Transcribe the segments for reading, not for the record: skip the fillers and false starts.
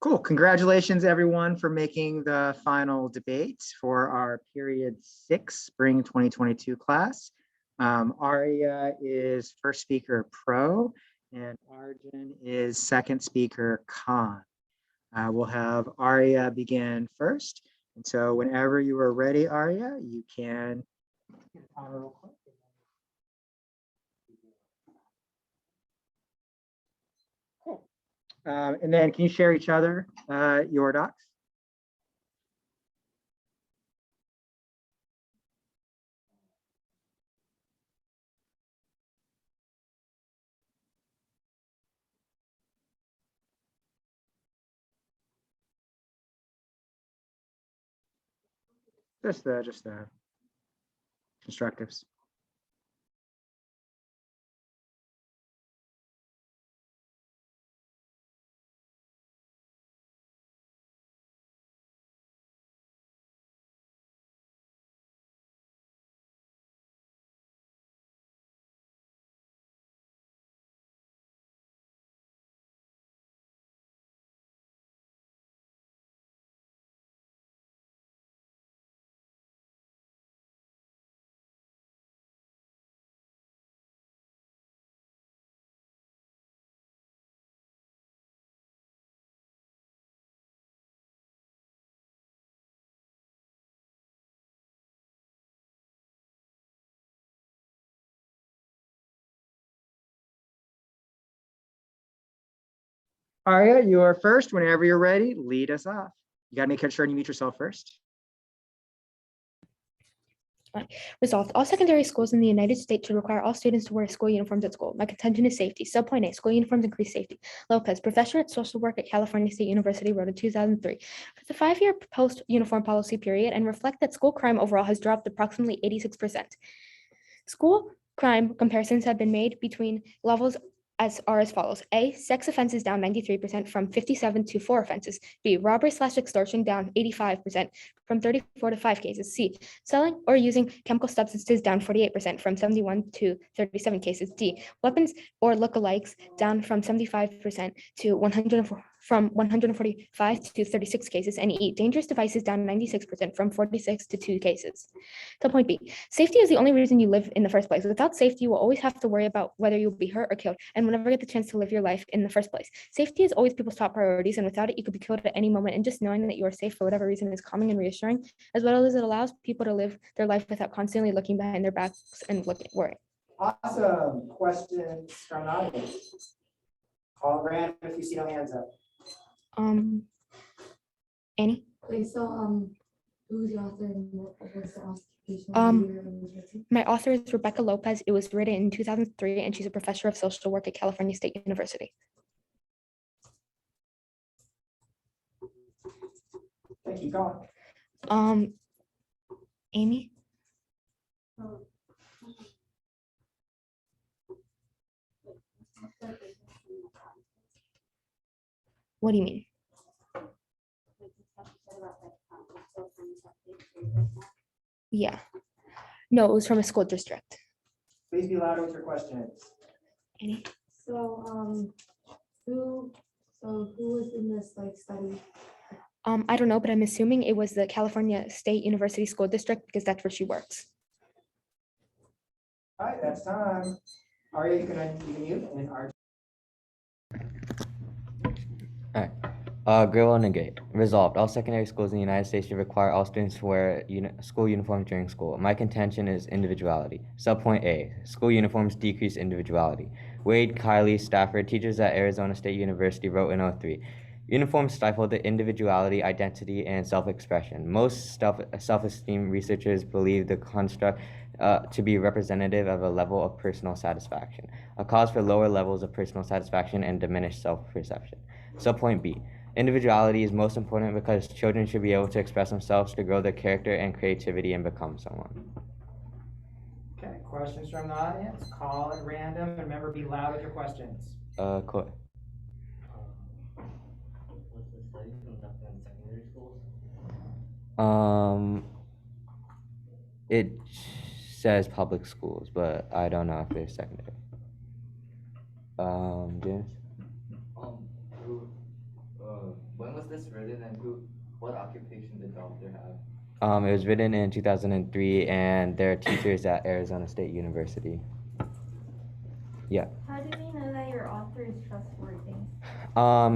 Cool. Congratulations, everyone, for making the final debate for our period 6 spring 2022 class. Aria is first speaker pro and Arjan is second speaker con. We'll have Aria begin first. And so whenever you are ready, Aria, you can real quick. And then can you share each other your docs? Just the constructives. Aria, you are first. Whenever you're ready, lead us off. You got to make sure you mute yourself first. Resolved. All secondary schools in the United States should require all students to wear school uniforms at school. My contention is safety. Subpoint A, school uniforms increase safety. Lopez, professor at social work at California State University, wrote in 2003. For the 5-year post-uniform policy period and reflect that school crime overall has dropped approximately 86%. School crime comparisons have been made between levels as follows. A, sex offenses down 93% from 57 to 4 offenses. B, robbery/extortion down 85% from 34 to 5 cases. C, selling or using chemical substances down 48% from 71 to 37 cases. D, weapons or lookalikes down from 75% to 145 to 36 cases. And E, dangerous devices down 96% from 46 to 2 cases. So point B, safety is the only reason you live in the first place. Without safety, you will always have to worry about whether you'll be hurt or killed and will never get the chance to live your life in the first place. Safety is always people's top priorities, and without it, you could be killed at any moment. And just knowing that you are safe for whatever reason is calming and reassuring, as well as it allows people to live their life without constantly looking behind their backs and worrying. Awesome. Questions from the audience? Call random if you see no hands up. Annie? Okay, so who's the author and what's the occupation? My author is Rebecca Lopez. It was written in 2003, and she's a professor of social work at California State University. Thank you. Go on. Amy? What do you mean? Yeah. No, it was from a school district. Please be loud with your questions. Annie? So who was in this study? I don't know, but I'm assuming it was the California State University School District because that's where she works. All right, that's time. Aria, you can mute and Arjan. All right. Grewal negate. Resolved. All secondary schools in the United States should require all students to wear school uniforms during school. My contention is individuality. Subpoint A. School uniforms decrease individuality. Wade, Kylie, Stafford, teachers at Arizona State University, wrote in 2003. Uniforms stifle the individuality, identity, and self-expression. Most self-esteem researchers believe the construct to be representative of a level of personal satisfaction, a cause for lower levels of personal satisfaction and diminished self-perception. Subpoint B. Individuality is most important because children should be able to express themselves to grow their character and creativity and become someone. Okay, questions from the audience? Call at random and remember, be loud with your questions. Cool. What's the study conducted in secondary schools? It says public schools, but I don't know if they're secondary. James? When this written and what occupation did the author have? It was written in 2003, and they're teachers at Arizona State University. Yeah. How do we know that your author is trustworthy?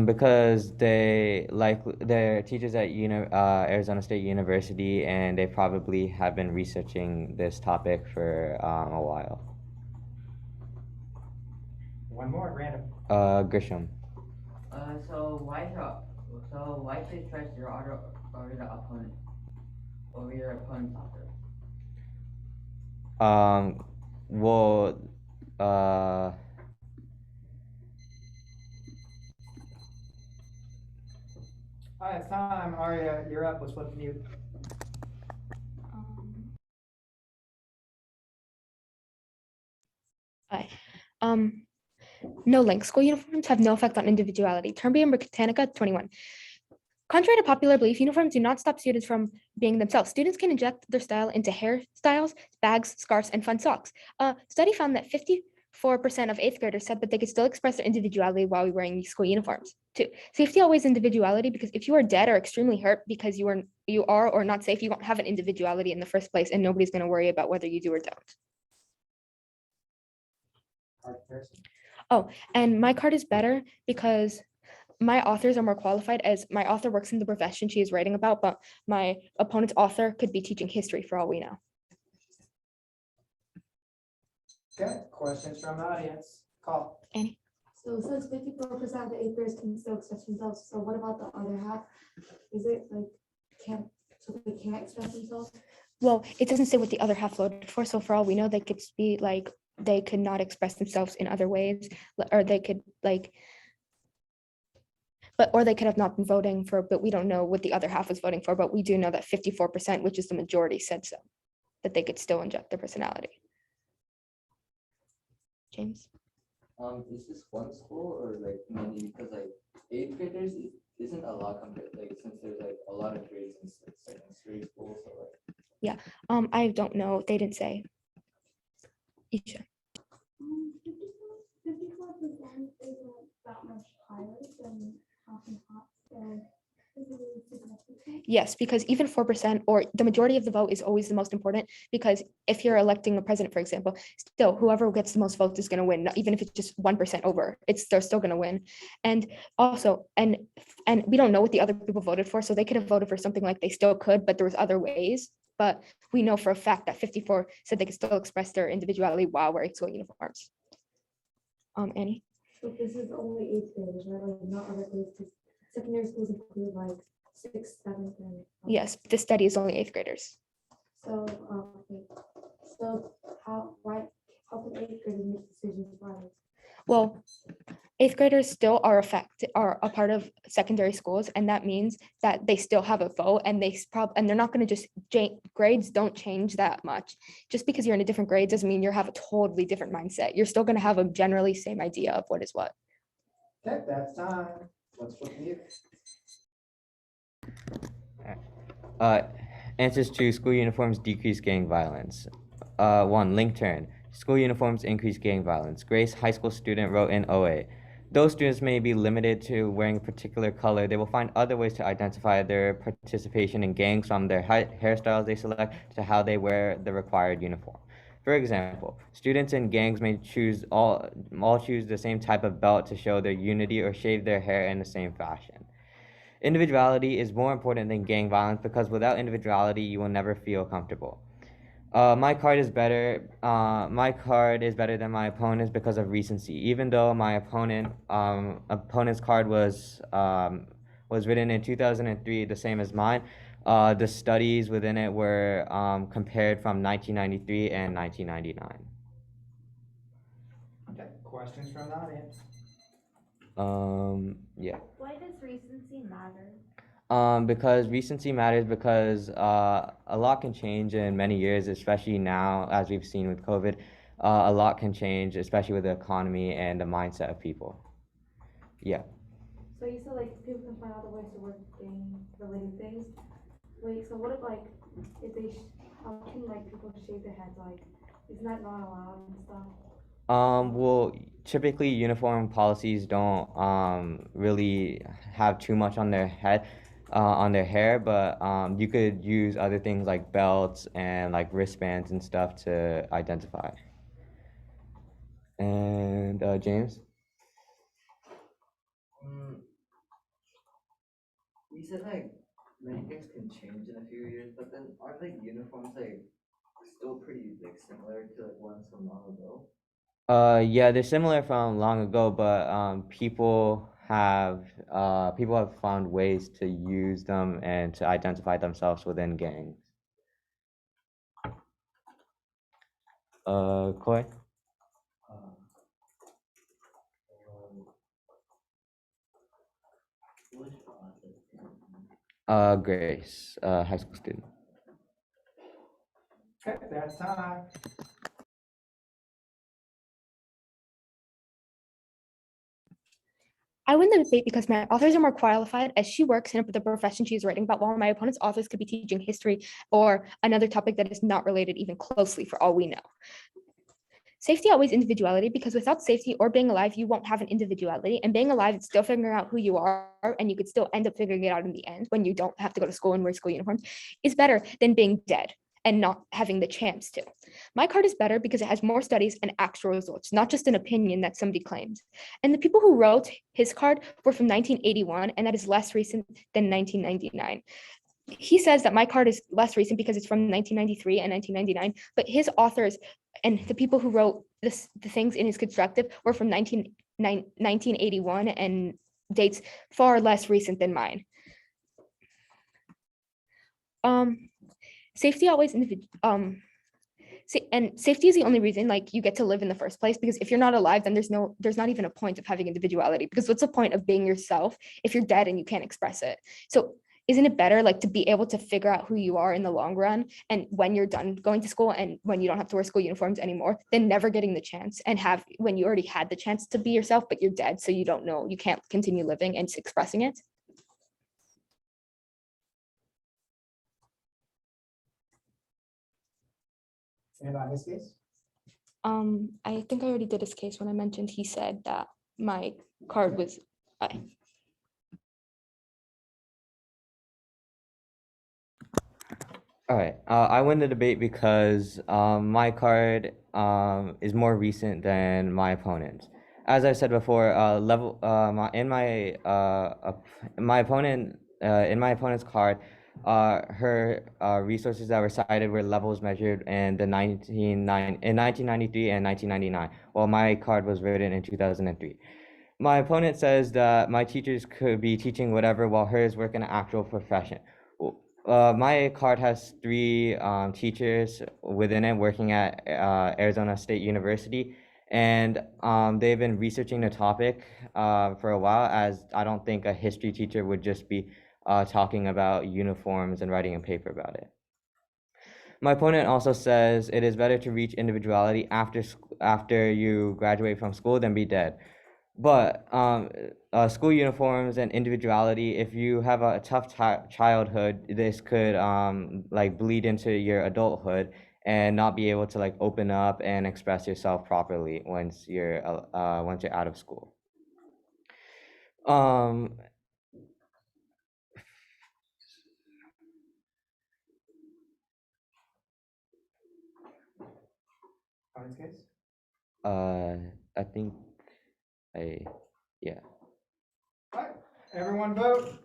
Because they're teachers at Arizona State University, and they probably have been researching this topic for a while. One more, random. Grisham. So why should you trust your author over the opponent, over your opponent's author? Well, All right, it's time. Aria, you're up. Let's flip the mute. Hi. No link. School uniforms have no effect on individuality. Turnby and Britannica 21. Contrary to popular belief, uniforms do not stop students from being themselves. Students can inject their style into hairstyles, bags, scarves, and fun socks. A study found that 54% of eighth graders said that they could still express their individuality while wearing school uniforms. 2. Safety always individuality, because if you are dead or extremely hurt because you are or not safe, you won't have an individuality in the first place, and nobody's going to worry about whether you do or don't. Oh, and my card is better because my authors are more qualified, as my author works in the profession she is writing about, but my opponent's author could be teaching history for all we know. Okay, questions from the audience? Call. Annie? So it says 54% of the eighth graders can still express themselves. So what about the other half? Is it like they can't express themselves? Well, it doesn't say what the other half voted for, so for all we know, they could be like, they could not express themselves in other ways, or they could or they could have not been voting for, but we don't know what the other half was voting for, but we do know that 54%, which is the majority, said so, that they could still inject their personality. James? Is this one school or like many? Because like eighth graders isn't a lot compared, like since there's like a lot of grades in secondary school, so like. I don't know. They didn't say. Isha. 54% isn't that much higher than half and half. So is it really significant? Yes, because even 4% or the majority of the vote is always the most important, because if you're electing a president, for example, still whoever gets the most votes is going to win, even if it's just 1% over, they're still going to win. And also, and we don't know what the other people voted for, so they could have voted for something like they still could, but there was other ways. But we know for a fact that 54 said they could still express their individuality while wearing school uniforms. Annie? So this is only eighth graders, right? Like not other grades, because secondary schools include like 6th, 7th, and. Yes, this study is only eighth graders. So, okay. So how can eighth graders make decisions why? Well, eighth graders still are a part of secondary schools, and that means that they still have a vote, and they're not going to just grades don't change that much. Just because you're in a different grade doesn't mean you have a totally different mindset. You're still going to have a generally same idea of what is what. Okay, that's time. Let's flip the mute. Answers to school uniforms decrease gang violence. 1. Link turn. School uniforms increase gang violence. Grace, high school student, wrote in OA. Though students may be limited to wearing a particular color, they will find other ways to identify their participation in gangs, from their hairstyles they select to how they wear the required uniform. For example, students in gangs may all choose the same type of belt to show their unity, or shave their hair in the same fashion. Individuality is more important than gang violence, because without individuality, you will never feel comfortable. My card is better. My card is better than my opponent's because of recency. Even though my opponent's card was written in 2003, the same as mine, the studies within it were compared from 1993 and 1999. Okay, questions from the audience? Yeah. Why does recency matter? Because recency matters, because a lot can change in many years, especially now, as we've seen with COVID. A lot can change, especially with the economy and the mindset of people. Yeah. So you said like people can find other ways to work gang related things. Wait, so what if like if how can like people shave their heads, like isn't that not allowed and stuff? Well, typically uniform policies don't really have too much on their head, on their hair, but you could use other things like belts and like wristbands and stuff to identify. And James? You said like many things can change in a few years, but then aren't like uniforms like still pretty like similar to like ones from long ago? Yeah, they're similar from long ago, but people have found ways to use them and to identify themselves within gangs. Coy? Um, which author? Grace, high school student. Okay, that's time. I win the debate because my authors are more qualified as she works in the profession she is writing about, while my opponent's authors could be teaching history or another topic that is not related even closely for all we know. Safety outweighs individuality because without safety or being alive, you won't have an individuality. And being alive, it's still figuring out who you are, and you could still end up figuring it out in the end when you don't have to go to school and wear school uniforms, is better than being dead and not having the chance to. My card is better because it has more studies and actual results, not just an opinion that somebody claims. And the people who wrote his card were from 1981, and that is less recent than 1999. He says that my card is less recent because it's from 1993 and 1999, but his authors and the people who wrote the things in his constructive were from 1981 and dates far less recent than mine. Safety always and safety is the only reason like you get to live in the first place, because if you're not alive, then there's not even a point of having individuality, because what's the point of being yourself if you're dead and you can't express it? So isn't it better like to be able to figure out who you are in the long run, and when you're done going to school and when you don't have to wear school uniforms anymore, than never getting the chance and have when you already had the chance to be yourself but you're dead, so you don't know, you can't continue living and expressing it? And on this case? I think I already did his case when I mentioned he said that my card was All right, I win the debate because my card is more recent than my opponent's. As I said before, my opponent in my opponent's card, her resources that were cited were levels measured in the 1993 and 1999, while my card was written in 2003. My opponent says that my teachers could be teaching whatever while hers work in an actual profession. My card has three teachers within it working at Arizona State University, and they've been researching the topic for a while, as I don't think a history teacher would just be talking about uniforms and writing a paper about it. My opponent also says it is better to reach individuality after you graduate from school than be dead. But school uniforms and individuality, if you have a tough childhood, this could like bleed into your adulthood and not be able to like open up and express yourself properly once you're out of school. Um, On this case? I think yeah. All right, everyone vote.